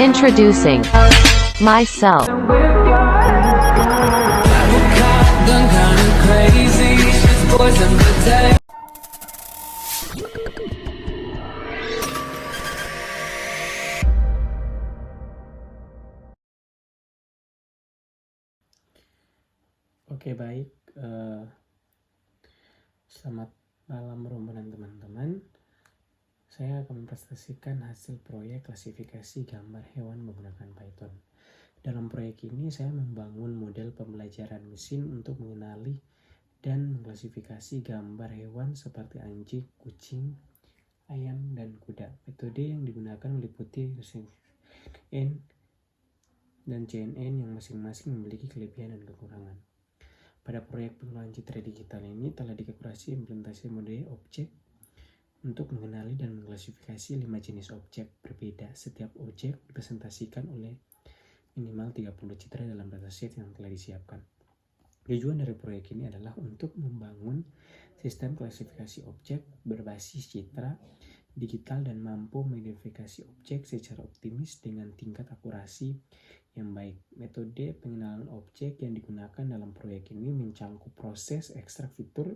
Introducing myself. Oke, baik. Selamat malam rombongan teman-teman. Saya akan mempresentasikan hasil proyek klasifikasi gambar hewan menggunakan Python. Dalam proyek ini saya membangun model pembelajaran mesin untuk mengenali dan mengklasifikasi gambar hewan seperti anjing, kucing, ayam, dan kuda. Metode yang digunakan meliputi CNN dan CNN yang masing-masing memiliki kelebihan dan kekurangan. Pada proyek pengelolaan citra digital ini telah dikurasi implementasi mode objek untuk mengenali dan mengklasifikasi 5 jenis objek berbeda. Setiap objek dipresentasikan oleh minimal 30 citra dalam dataset yang telah disiapkan. Tujuan dari proyek ini adalah untuk membangun sistem klasifikasi objek berbasis citra digital dan mampu mengidentifikasi objek secara optimis dengan tingkat akurasi yang baik. Metode pengenalan objek yang digunakan dalam proyek ini mencangkup proses ekstrak fitur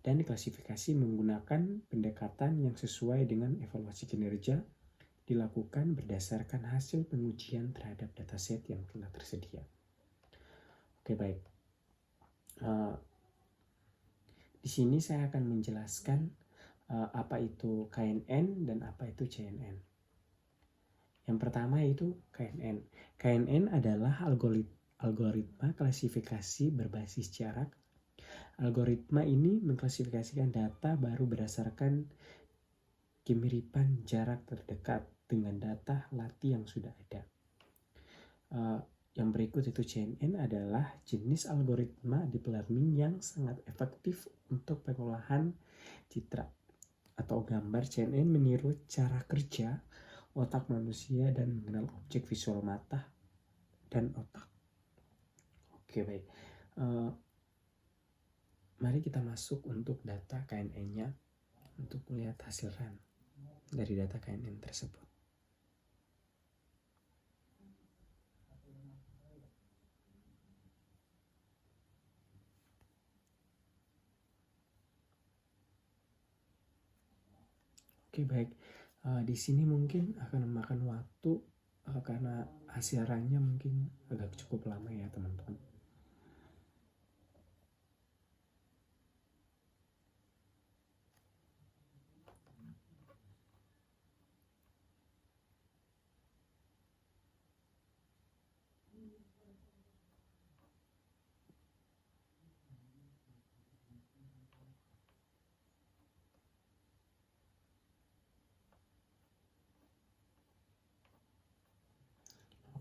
dan diklasifikasi menggunakan pendekatan yang sesuai dengan evaluasi kinerja dilakukan berdasarkan hasil pengujian terhadap dataset yang telah tersedia. Oke, baik. Di sini saya akan menjelaskan apa itu KNN dan apa itu CNN. Yang pertama itu KNN. KNN adalah algoritma klasifikasi berbasis jarak. Algoritma ini mengklasifikasikan data baru berdasarkan kemiripan jarak terdekat dengan data latih yang sudah ada. Yang berikut itu CNN adalah jenis algoritma deep learning yang sangat efektif untuk pengolahan citra atau gambar. CNN meniru cara kerja otak manusia dan mengenal objek visual mata dan otak. Oke, baik. Mari kita masuk untuk data KNN-nya untuk melihat hasil run dari data KNN tersebut. Oke, baik. Di sini mungkin akan memakan waktu karena hasil run-nya mungkin agak cukup lama ya teman-teman.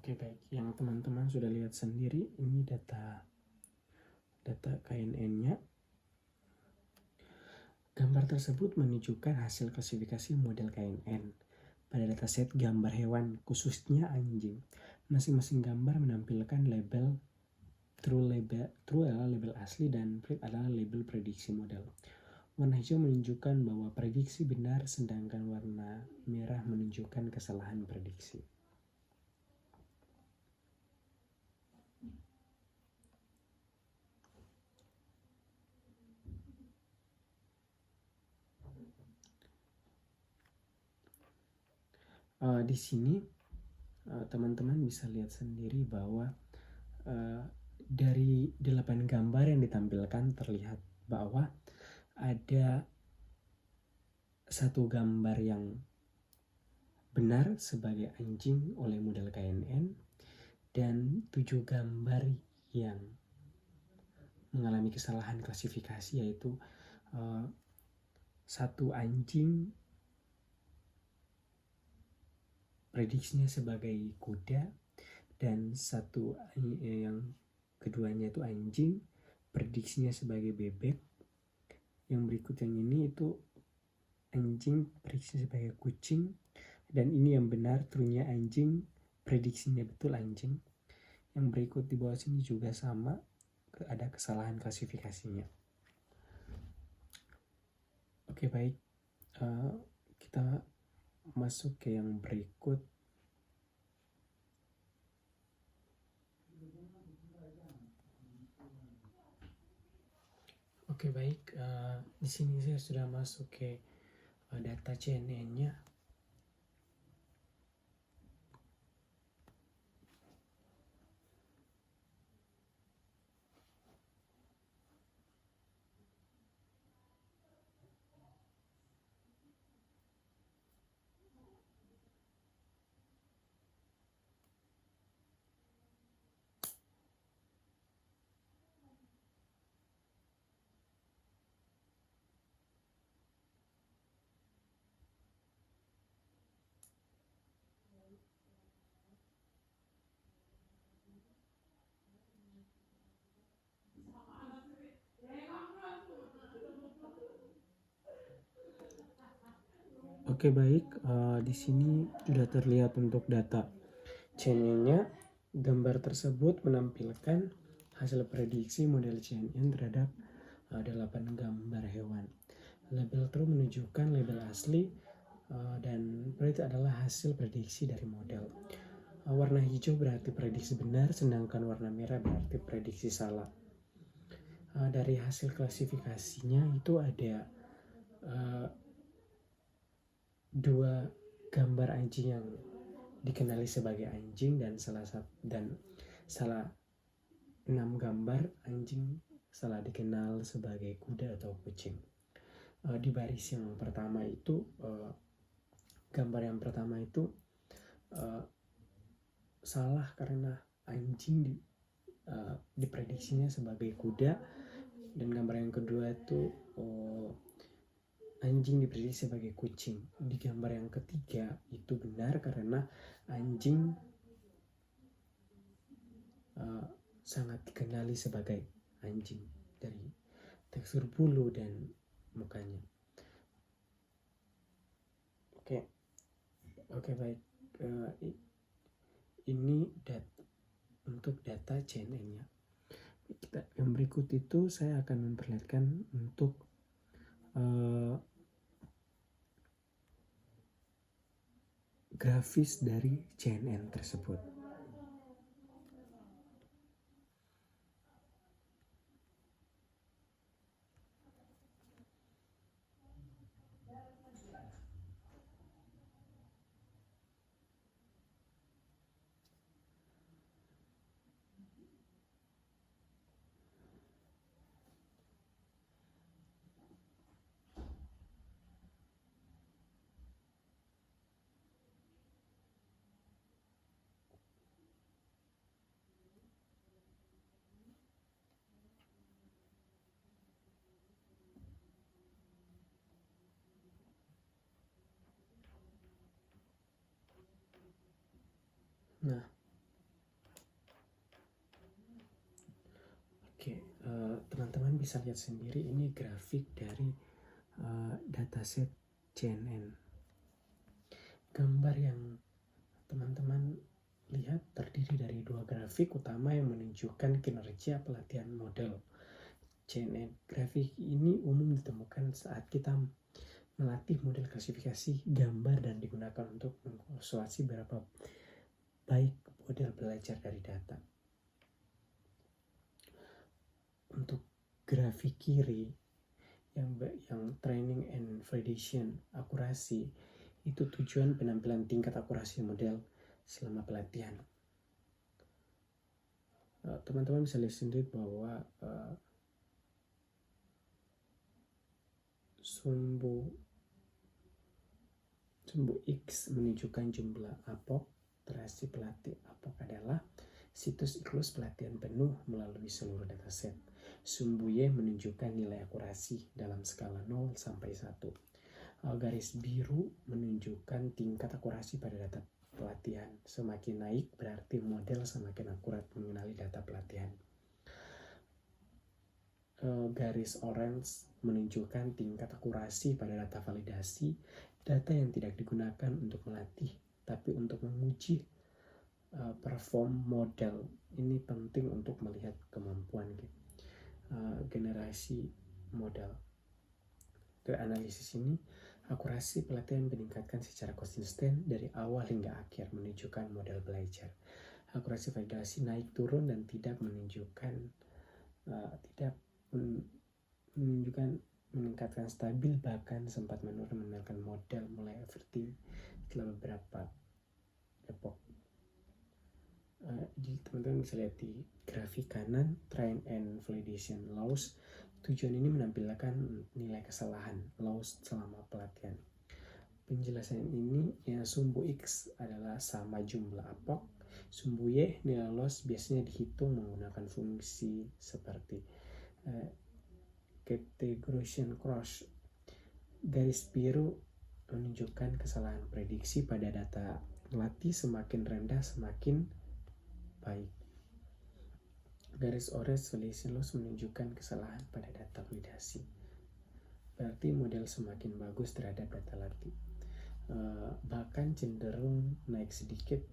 Oke, baik. Yang teman-teman sudah lihat sendiri, ini data KNN-nya. Gambar tersebut menunjukkan hasil klasifikasi model KNN pada dataset gambar hewan, khususnya anjing. Masing-masing gambar menampilkan label true adalah label asli dan print adalah label prediksi model. Warna hijau menunjukkan bahwa prediksi benar, sedangkan warna merah menunjukkan kesalahan prediksi. Di sini teman-teman bisa lihat sendiri bahwa dari 8 gambar yang ditampilkan terlihat bahwa ada satu gambar yang benar sebagai anjing oleh model KNN dan 7 gambar yang mengalami kesalahan klasifikasi, yaitu satu anjing prediksinya sebagai kuda dan satu yang keduanya itu anjing prediksinya sebagai bebek. Yang berikut yang ini itu anjing prediksinya sebagai kucing, dan ini yang benar true-nya anjing, prediksinya betul anjing. Yang berikut di bawah sini juga sama, ada kesalahan klasifikasinya. Oke, baik. Kita masuk ke yang berikut. Oke, baik. Di sini saya sudah masuk ke data CNN-nya. Oke, baik. Di sini sudah terlihat untuk data CNN-nya. Gambar tersebut menampilkan hasil prediksi model CNN terhadap 8 gambar hewan. Label true menunjukkan label asli dan berarti adalah hasil prediksi dari model. Warna hijau berarti prediksi benar, sedangkan warna merah berarti prediksi salah. Dari hasil klasifikasinya itu ada 2 gambar anjing yang dikenali sebagai anjing dan salah 6 gambar anjing salah dikenal sebagai kuda atau kucing. Di baris yang pertama itu gambar yang pertama itu salah karena anjing diprediksinya sebagai kuda, dan gambar yang kedua itu anjing diprediksi sebagai kucing. Di gambar yang ketiga itu benar karena anjing sangat dikenali sebagai anjing dari tekstur bulu dan mukanya. Oke, baik. Ini untuk data CNN-nya. Yang berikut itu saya akan memperlihatkan untuk grafis dari CNN tersebut. Nah, oke, teman-teman bisa lihat sendiri ini grafik dari dataset CNN. Gambar yang teman-teman lihat terdiri dari 2 grafik utama yang menunjukkan kinerja pelatihan model CNN. Grafik ini umum ditemukan saat kita melatih model klasifikasi gambar dan digunakan untuk mengevaluasi berapa baik model belajar dari data. Untuk grafik kiri yang training and validation akurasi, itu tujuan penampilan tingkat akurasi model selama pelatihan. Teman-teman bisa lihat sendiri bahwa sumbu X menunjukkan jumlah apok. Terasi pelatih apok adalah situs iklus pelatihan penuh melalui seluruh dataset. Sumbu Y menunjukkan nilai akurasi dalam skala 0 sampai 1. Garis biru menunjukkan tingkat akurasi pada data pelatihan. Semakin naik berarti model semakin akurat mengenali data pelatihan. Garis orange menunjukkan tingkat akurasi pada data validasi, data yang tidak digunakan untuk melatih tapi untuk menguji perform model. Ini penting untuk melihat kemampuan generasi model. Dari analisis ini, akurasi pelatihan meningkatkan secara konsisten dari awal hingga akhir, menunjukkan model belajar. Akurasi validasi naik turun dan tidak menunjukkan meningkatkan stabil, bahkan sempat menurunkan modal mulai overthink setelah beberapa epoch. Jadi teman-teman bisa lihat di grafik kanan, trend and validation loss. Tujuan ini menampilkan nilai kesalahan loss selama pelatihan. Penjelasan ini ya, sumbu X adalah sama jumlah epoch, sumbu Y nilai loss biasanya dihitung menggunakan fungsi seperti categorization cross. Garis biru menunjukkan kesalahan prediksi pada data latih, semakin rendah semakin baik. Garis orange validation loss menunjukkan kesalahan pada data validasi. Berarti model semakin bagus terhadap data latih. Bahkan cenderung naik sedikit.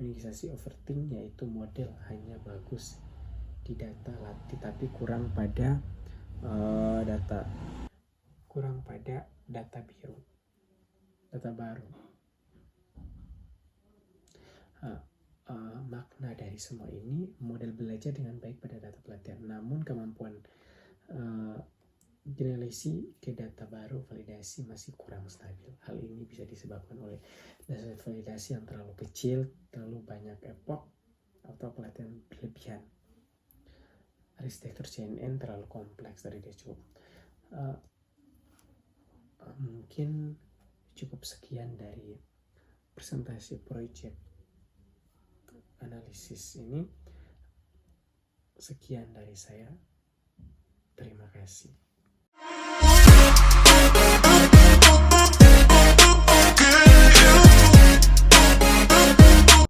Indikasi overthink yaitu model hanya bagus di data latih tapi kurang pada data baru. Makna dari semua ini, model belajar dengan baik pada data pelatihan, namun kemampuan generasi ke data baru validasi masih kurang stabil. Hal ini bisa disebabkan oleh data validasi yang terlalu kecil, terlalu banyak epoch, atau pelatihan berlebihan. Arsitektur CNN terlalu kompleks dari dia cukup. Mungkin cukup sekian dari presentasi proyek analisis ini. Sekian dari saya. Terima kasih.